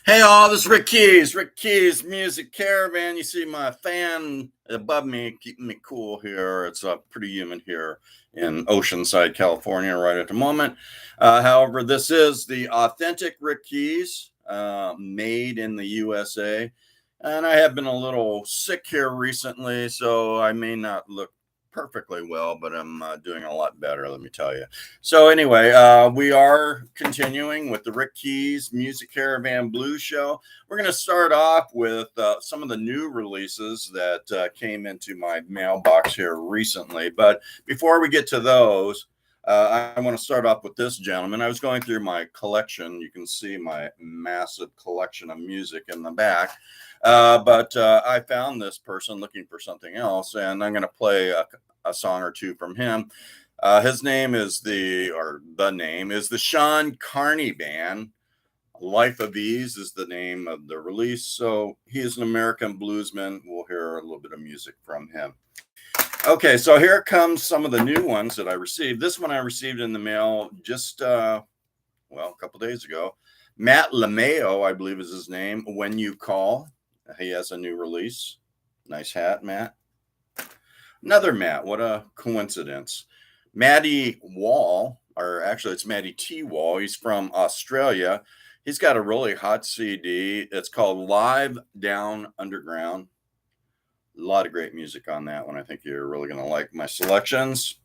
Hey all, this is Rick Keys, Music Caravan. You see my fan above me keeping me cool here. It's pretty humid here in Oceanside, California, right at the moment. However, this is the authentic Rick Keys, made in the USA. And I have been a little sick here recently, so I may not look perfectly well, but I'm doing a lot better, let me tell you. So anyway, we are continuing with the Rick Keys Music Caravan Blues Show. We're going to start off with some of the new releases that came into my mailbox here recently. But before we get to those, I want to start off with this gentleman. I was going through my collection. You can see my massive collection of music in the back. But I found this person looking for something else, and I'm going to play a song or two from him. His name is the name is the Sean Carney Band. Life of Ease is the name of the release. So he is an American bluesman. We'll hear a little bit of music from him. Okay, so here comes some of the new ones that I received. This one I received in the mail just, a couple days ago. Mattlemayo, I believe is his name. When You Call. He has a new release. Nice hat, Matt. Another Matt. What a coincidence. Matty Wall, or actually it's Matty T. Wall. He's from Australia. He's got a really hot CD. It's called Live Down Underground. A lot of great music on that one. I think you're really going to like my selections.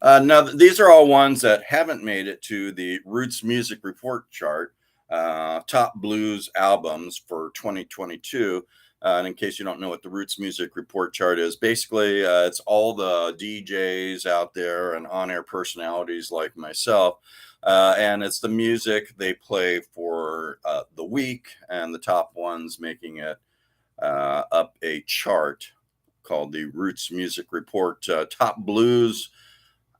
Now, these are all ones that haven't made it to the Roots Music Report chart, top blues albums for 2022. And in case you don't know what the Roots Music Report chart is, basically it's all the DJs out there and on-air personalities like myself. And it's the music they play for the week, and the top ones making it up a chart called the Roots Music Report top blues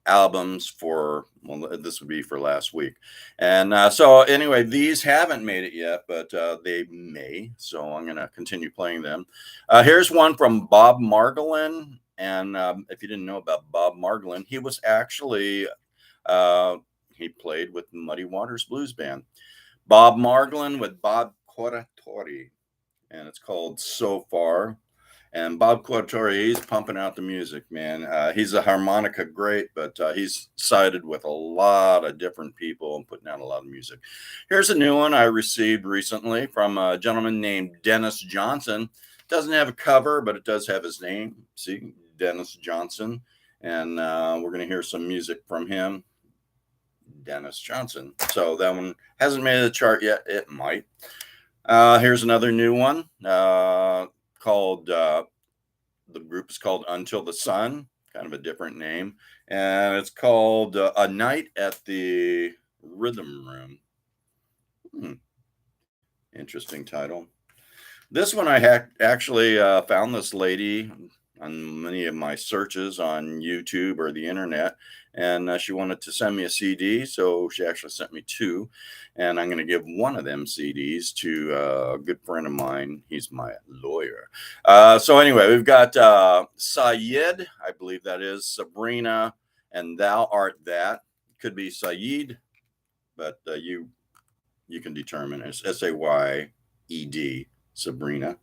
albums for, well, this would be for last week. And so anyway, these haven't made it yet, but they may, so I'm going to continue playing them. Here's one from Bob Margolin. And if you didn't know about Bob Margolin, he was actually he played with Muddy Waters Blues Band. Bob Margolin with Bob Corratori, and it's called So Far. And Bob Quattori, he's pumping out the music, man. He's a harmonica great, but he's sided with a lot of different people and putting out a lot of music. Here's a new one I received recently from a gentleman named Dennis Johnson. Doesn't have a cover, but it does have his name. See, Dennis Johnson. And we're going to hear some music from him, Dennis Johnson. So that one hasn't made the chart yet. It might. Here's another new one. Called the group is called Until the Sun, kind of a different name, and it's called A Night at the Rhythm Room. Interesting title. This one I actually found this lady on many of my searches on YouTube or the internet, and she wanted to send me a CD, so she actually sent me two, and I'm going to give one of them CDs to a good friend of mine. He's my lawyer. So anyway, we've got Sayed, I believe that is Sabrina, and Thou Art That. Could be Sayed, but you can determine. It's Sayed, Sabrina.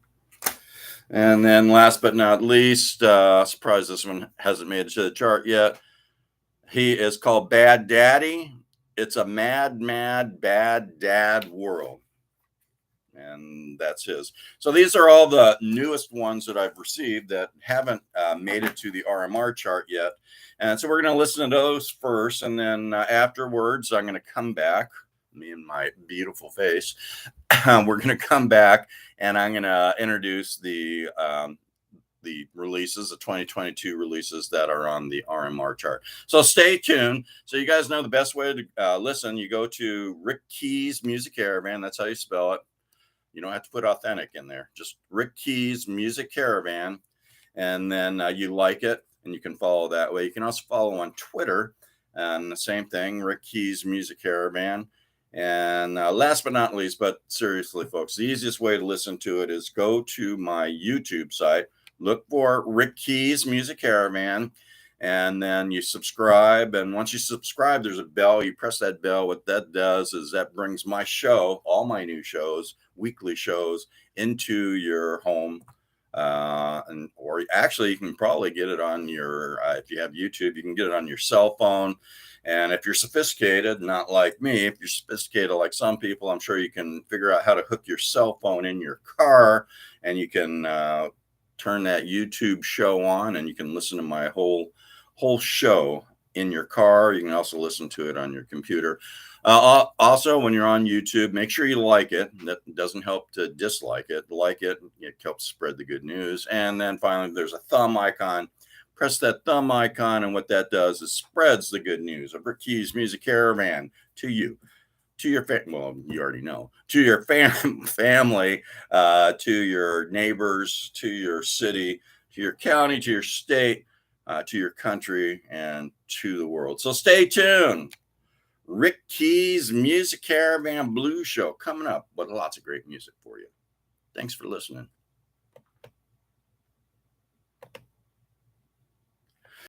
And then last but not least, surprised this one hasn't made it to the chart yet. He is called Bad Daddy. It's a mad, mad, bad dad world. And that's his. So these are all the newest ones that I've received that haven't made it to the RMR chart yet. And so we're going to listen to those first. And then afterwards, I'm going to come back, me and my beautiful face. We're going to come back and I'm going to introduce the releases, the 2022 releases that are on the RMR chart. So stay tuned. So you guys know the best way to listen. You go to Rick Keys Music Caravan. That's how you spell it. You don't have to put authentic in there. Just Rick Keys Music Caravan. And then you like it and you can follow that way. You can also follow on Twitter and the same thing, Rick Keys Music Caravan. And last but not least, but seriously, folks, the easiest way to listen to it is go to my YouTube site, look for Rick Keys Music Caravan, and then you subscribe. And once you subscribe, there's a bell. You press that bell. What that does is that brings my show, all my new shows, weekly shows, into your home. And or actually, you can probably get it on your if you have YouTube, you can get it on your cell phone. And if you're sophisticated, not like me, if you're sophisticated like some people, I'm sure you can figure out how to hook your cell phone in your car, and you can turn that YouTube show on, and you can listen to my whole show in your car. You can also listen to it on your computer. Also, when you're on YouTube, make sure you like it. That doesn't help to dislike it. Like it, it helps spread the good news. And then finally, there's a thumb icon. Press that thumb icon, and what that does is spreads the good news of Rick Key's Music Caravan to you, to your well, you already know, to your family, to your neighbors, to your city, to your county, to your state, to your country, and to the world. So stay tuned. Rick Key's Music Caravan Blues Show coming up with lots of great music for you. Thanks for listening.